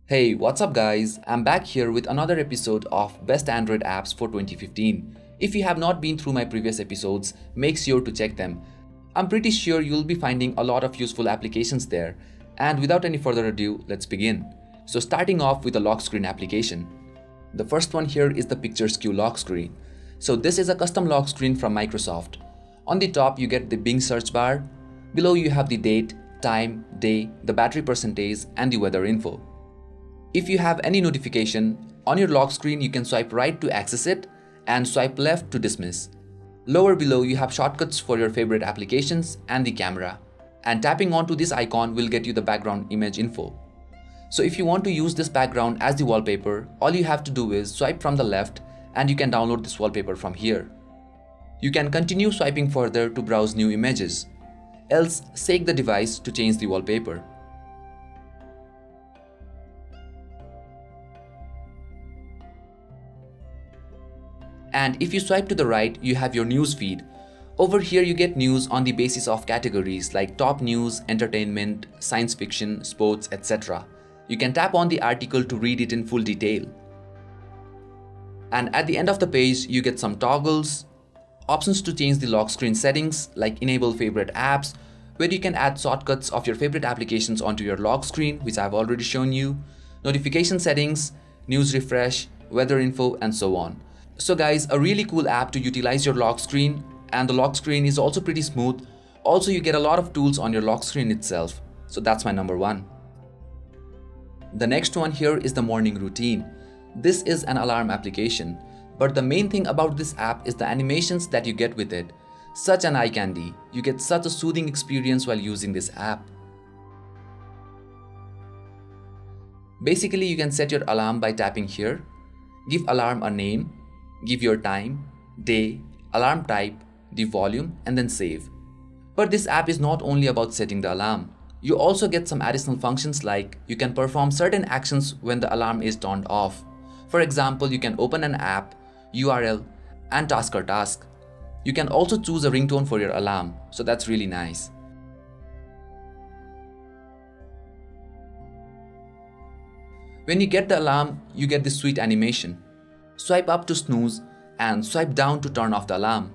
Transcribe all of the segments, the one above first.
Hey, what's up guys? I'm back here with another episode of Best Android Apps for 2015. If you have not been through my previous episodes, make sure to check them. I'm pretty sure you'll be finding a lot of useful applications there. And without any further ado, let's begin. So starting off with the lock screen application. The first one here is the Pictures Queue lock screen. So this is a custom lock screen from Microsoft. On the top you get the Bing search bar. Below you have the date, time, day, the battery percentage and the weather info. If you have any notification, on your lock screen you can swipe right to access it and swipe left to dismiss. Lower below you have shortcuts for your favorite applications and the camera. And tapping onto this icon will get you the background image info. So if you want to use this background as the wallpaper, all you have to do is swipe from the left and you can download this wallpaper from here. You can continue swiping further to browse new images. Else, shake the device to change the wallpaper. And if you swipe to the right, you have your news feed. Over here you get news on the basis of categories like top news, entertainment, science fiction, sports, etc. You can tap on the article to read it in full detail. And at the end of the page, you get some toggles, options to change the lock screen settings like enable favorite apps, where you can add shortcuts of your favorite applications onto your lock screen, which I've already shown you, notification settings, news refresh, weather info, and so on. So guys, a really cool app to utilize your lock screen, and the lock screen is also pretty smooth. Also, you get a lot of tools on your lock screen itself. So that's my number one. The next one here is the morning routine. This is an alarm application, but the main thing about this app is the animations that you get with it. Such an eye candy. You get such a soothing experience while using this app. Basically, you can set your alarm by tapping here. Give alarm a name. Give your time, day, alarm type, the volume, and then save. But this app is not only about setting the alarm. You also get some additional functions like you can perform certain actions when the alarm is turned off. For example, you can open an app, URL, and task or task. You can also choose a ringtone for your alarm, so that's really nice. When you get the alarm, you get this sweet animation. Swipe up to snooze and swipe down to turn off the alarm.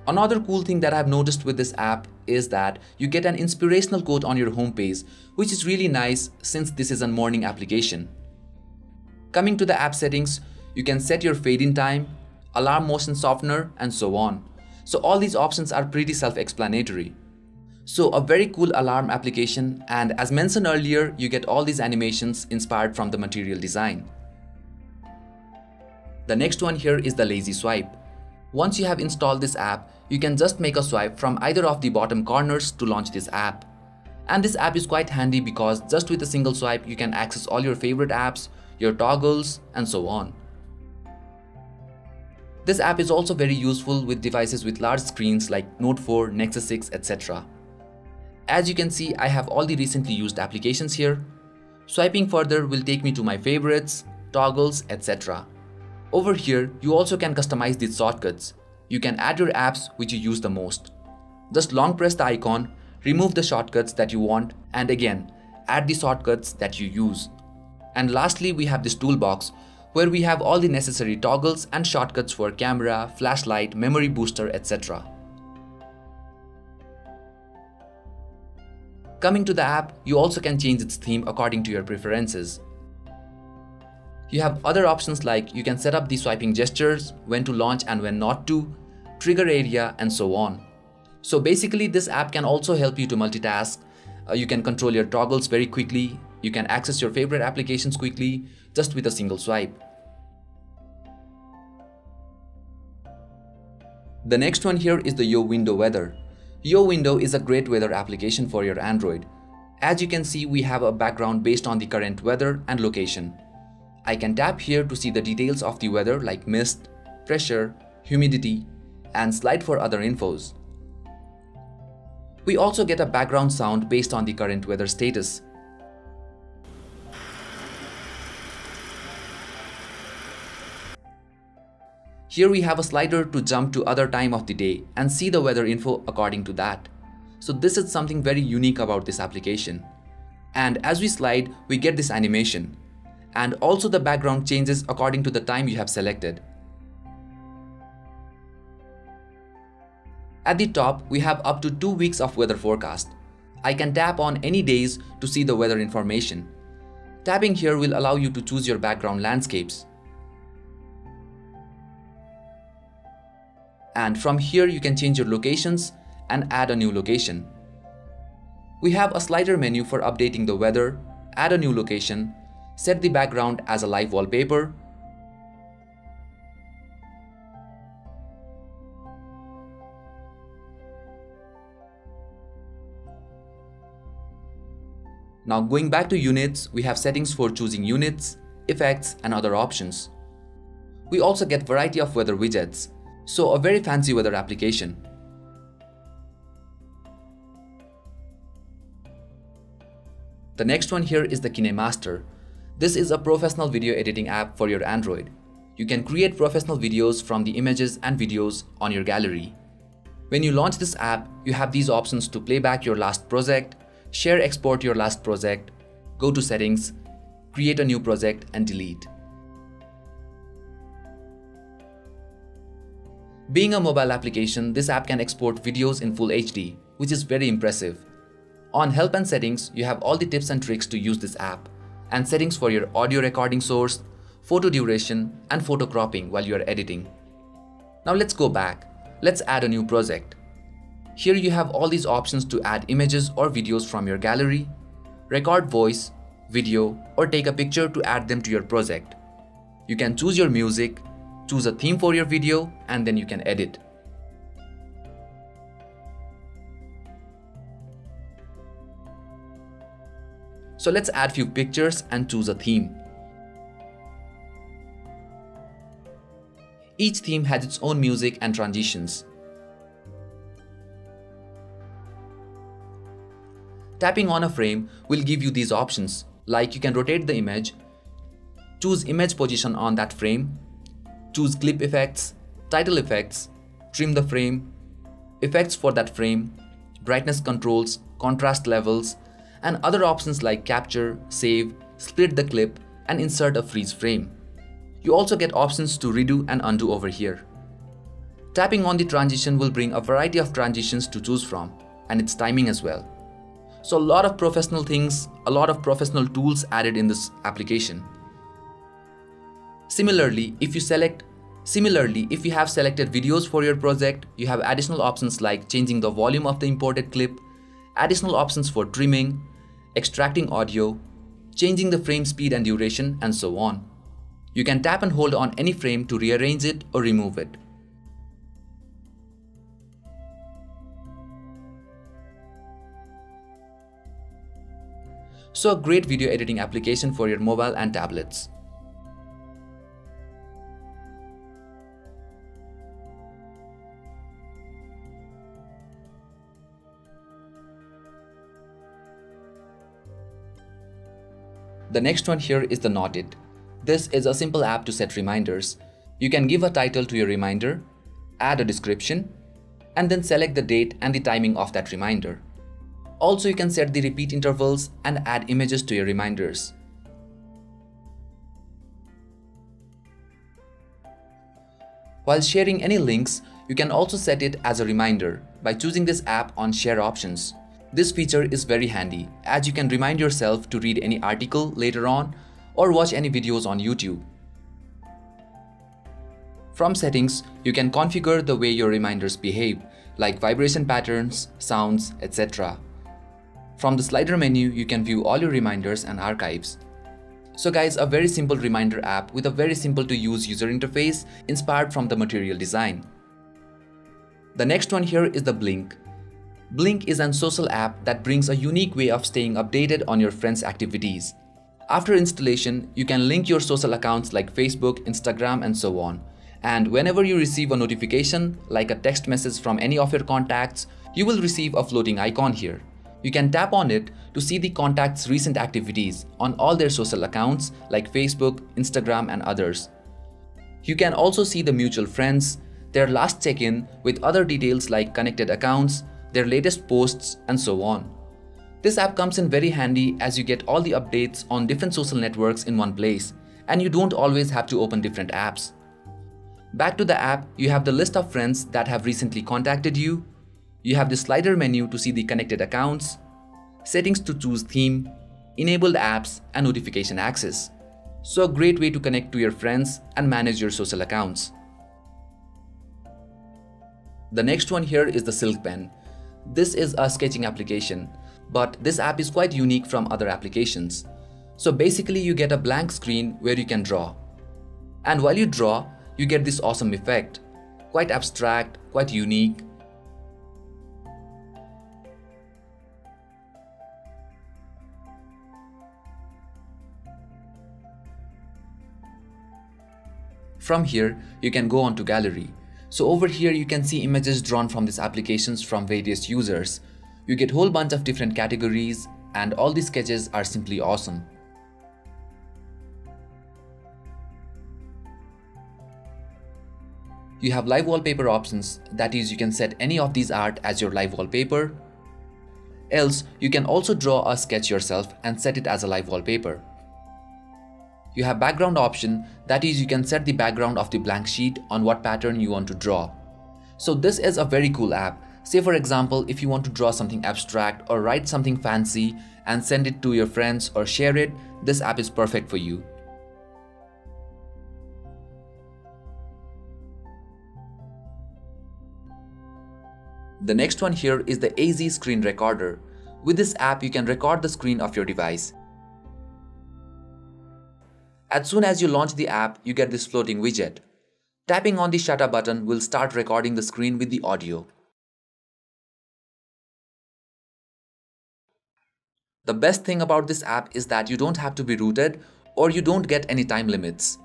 Another cool thing that I've noticed with this app is that you get an inspirational quote on your homepage, which is really nice since this is a morning application. Coming to the app settings, you can set your fade-in time, alarm motion softener, and so on. So all these options are pretty self-explanatory. So a very cool alarm application, and as mentioned earlier, you get all these animations inspired from the material design. The next one here is the lazy swipe. Once you have installed this app, you can just make a swipe from either of the bottom corners to launch this app. And this app is quite handy because just with a single swipe, you can access all your favorite apps, your toggles, and so on. This app is also very useful with devices with large screens like Note 4, Nexus 6, etc. As you can see, I have all the recently used applications here. Swiping further will take me to my favorites, toggles, etc. Over here, you also can customize these shortcuts. You can add your apps which you use the most. Just long press the icon, remove the shortcuts that you want, and again, add the shortcuts that you use. And lastly, we have this toolbox where we have all the necessary toggles and shortcuts for camera, flashlight, memory booster, etc. Coming to the app, you also can change its theme according to your preferences. You have other options like you can set up the swiping gestures, when to launch and when not to, trigger area, and so on. So basically this app can also help you to multitask. You can control your toggles very quickly. You can access your favorite applications quickly just with a single swipe. The next one here is the Yo Window Weather. Yo Window is a great weather application for your Android. As you can see, we have a background based on the current weather and location. I can tap here to see the details of the weather like mist, pressure, humidity, and slide for other infos. We also get a background sound based on the current weather status. Here we have a slider to jump to other time of the day and see the weather info according to that. So this is something very unique about this application. And as we slide, we get this animation. And also the background changes according to the time you have selected. At the top, we have up to 2 weeks of weather forecast. I can tap on any days to see the weather information. Tapping here will allow you to choose your background landscapes. And from here you can change your locations and add a new location. We have a slider menu for updating the weather, add a new location, set the background as a live wallpaper, Now going back to units, we have settings for choosing units, effects and other options. We also get variety of weather widgets, so a very fancy weather application. The next one here is the KineMaster. This is a professional video editing app for your Android. You can create professional videos from the images and videos on your gallery. When you launch this app, you have these options to play back your last project, share export your last project, go to settings, create a new project and delete. Being a mobile application, this app can export videos in full HD, which is very impressive. On help and settings, you have all the tips and tricks to use this app, and settings for your audio recording source, photo duration and photo cropping while you are editing. Now let's go back. Let's add a new project. Here you have all these options to add images or videos from your gallery, record voice, video, or take a picture to add them to your project. You can choose your music, choose a theme for your video, and then you can edit. So let's add few pictures and choose a theme. Each theme has its own music and transitions. Tapping on a frame will give you these options, like you can rotate the image, choose image position on that frame, choose clip effects, title effects, trim the frame, effects for that frame, brightness controls, contrast levels, and other options like capture, save, split the clip, and insert a freeze frame. You also get options to redo and undo over here. Tapping on the transition will bring a variety of transitions to choose from, and its timing as well. So a lot of professional things, a lot of professional tools added in this application. Similarly, if you have selected videos for your project, you have additional options like changing the volume of the imported clip, additional options for trimming, extracting audio, changing the frame speed and duration, and so on. You can tap and hold on any frame to rearrange it or remove it. So a great video editing application for your mobile and tablets. The next one here is the Notit. This is a simple app to set reminders. You can give a title to your reminder, add a description, and then select the date and the timing of that reminder. Also, you can set the repeat intervals and add images to your reminders. While sharing any links, you can also set it as a reminder by choosing this app on Share options. This feature is very handy as you can remind yourself to read any article later on or watch any videos on YouTube. From settings, you can configure the way your reminders behave, like vibration patterns, sounds, etc. From the slider menu, you can view all your reminders and archives. So guys, a very simple reminder app with a very simple to use user interface inspired from the Material design. The next one here is the Blink. Blink is an social app that brings a unique way of staying updated on your friends' activities. After installation, you can link your social accounts like Facebook, Instagram, and so on. And whenever you receive a notification, like a text message from any of your contacts, you will receive a floating icon here. You can tap on it to see the contacts' recent activities on all their social accounts like Facebook, Instagram, and others. You can also see the mutual friends, their last check-in with other details like connected accounts, their latest posts, and so on. This app comes in very handy as you get all the updates on different social networks in one place, and you don't always have to open different apps. Back to the app, you have the list of friends that have recently contacted you. You have the slider menu to see the connected accounts, settings to choose theme, enabled apps, and notification access. So a great way to connect to your friends and manage your social accounts. The next one here is the Silk Pen. This is a sketching application, but this app is quite unique from other applications. So basically you get a blank screen where you can draw. And while you draw, you get this awesome effect. Quite abstract, quite unique. From here, you can go on to gallery. So over here you can see images drawn from these applications from various users. You get a whole bunch of different categories and all these sketches are simply awesome. You have live wallpaper options, that is you can set any of these art as your live wallpaper. Else you can also draw a sketch yourself and set it as a live wallpaper. You have background option, that is you can set the background of the blank sheet on what pattern you want to draw. So this is a very cool app. Say for example, if you want to draw something abstract or write something fancy and send it to your friends or share it, this app is perfect for you. The next one here is the AZ Screen Recorder. With this app, you can record the screen of your device. As soon as you launch the app, you get this floating widget. Tapping on the shutter button will start recording the screen with the audio. The best thing about this app is that you don't have to be rooted or you don't get any time limits.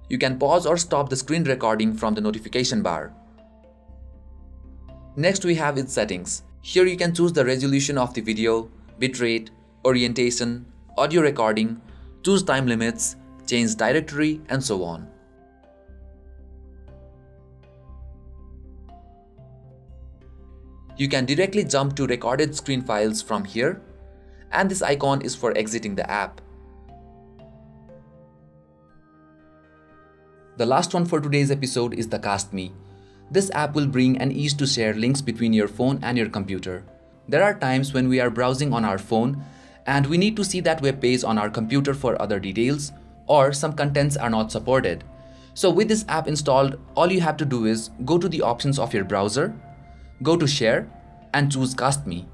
You can pause or stop the screen recording from the notification bar. Next we have its settings. Here you can choose the resolution of the video, bitrate, orientation, audio recording, choose time limits, change directory, and so on. You can directly jump to recorded screen files from here, and this icon is for exiting the app. The last one for today's episode is the Castme. This app will bring an ease to share links between your phone and your computer. There are times when we are browsing on our phone and we need to see that web page on our computer for other details, or some contents are not supported. So with this app installed, all you have to do is go to the options of your browser, go to Share, and choose Castme.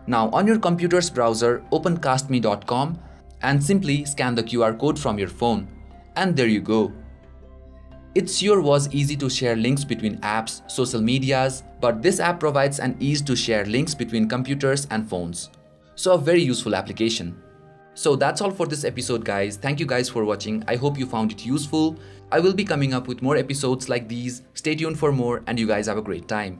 Now on your computer's browser, open castme.com and simply scan the QR code from your phone. And there you go. It sure was easy to share links between apps, social medias, but this app provides an ease to share links between computers and phones. So a very useful application. So that's all for this episode guys. Thank you guys for watching. I hope you found it useful. I will be coming up with more episodes like these. Stay tuned for more and you guys have a great time.